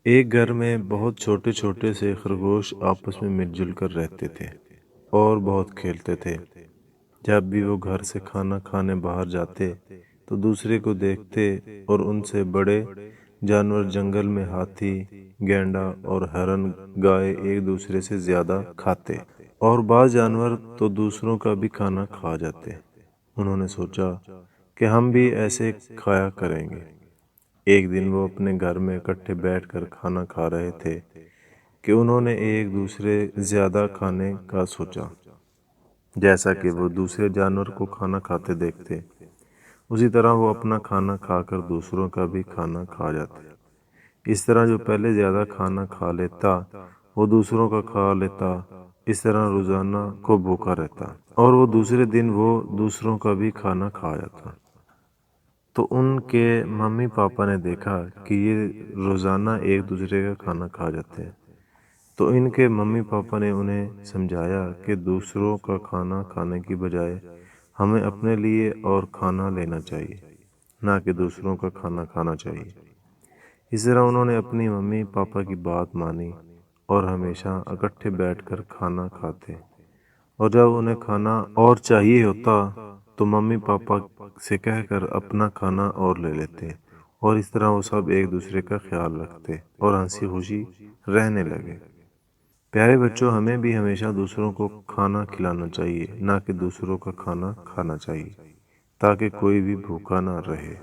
ایک گھر میں بہت چھوٹے چھوٹے سے خرگوش آپس میں مل جل کر رہتے تھے اور بہت کھیلتے تھے۔ جب بھی وہ گھر سے کھانا کھانے باہر جاتے تو دوسرے کو دیکھتے اور ان سے بڑے جانور جنگل میں ہاتھی، گینڈا اور ہرن گائے ایک دوسرے سے زیادہ کھاتے اور بعض جانور تو دوسروں کا بھی کھانا کھا جاتے۔ انہوں نے سوچا کہ ہم بھی ایسے کھایا کریں گے۔ ایک دن وہ اپنے گھر میں اکٹھے بیٹھ کر کھانا کھا رہے تھے کہ انہوں نے ایک دوسرے زیادہ کھانے کا سوچا۔ جیسا کہ وہ دوسرے جانور کو کھانا کھاتے دیکھتے، اسی طرح وہ اپنا کھانا کھا کر دوسروں کا بھی کھانا کھا جاتے۔ اس طرح جو پہلے زیادہ کھانا کھا لیتا وہ دوسروں کا کھا لیتا، اس طرح روزانہ کو بھوکا رہتا اور وہ دوسرے دن وہ دوسروں کا بھی کھانا کھا جاتا۔ تو ان کے ممی پاپا نے دیکھا کہ یہ روزانہ ایک دوسرے کا کھانا کھا جاتے ہیں، تو ان کے ممی پاپا نے انہیں سمجھایا کہ دوسروں کا کھانا کھانے کی بجائے ہمیں اپنے لیے اور کھانا لینا چاہیے، نہ کہ دوسروں کا کھانا کھانا چاہیے۔ اس طرح انہوں نے اپنی ممی پاپا کی بات مانی اور ہمیشہ اکٹھے بیٹھ کر کھانا کھاتے، اور جب انہیں کھانا اور چاہیے ہوتا تو ممی پاپا سے کہہ کر اپنا کھانا اور لے لیتے، اور اس طرح وہ سب ایک دوسرے کا خیال رکھتے اور ہنسی خوشی رہنے لگے۔ پیارے بچوں، ہمیں بھی ہمیشہ دوسروں کو کھانا کھلانا چاہیے، نہ کہ دوسروں کا کھانا کھانا چاہیے، تاکہ کوئی بھی بھوکا نہ رہے۔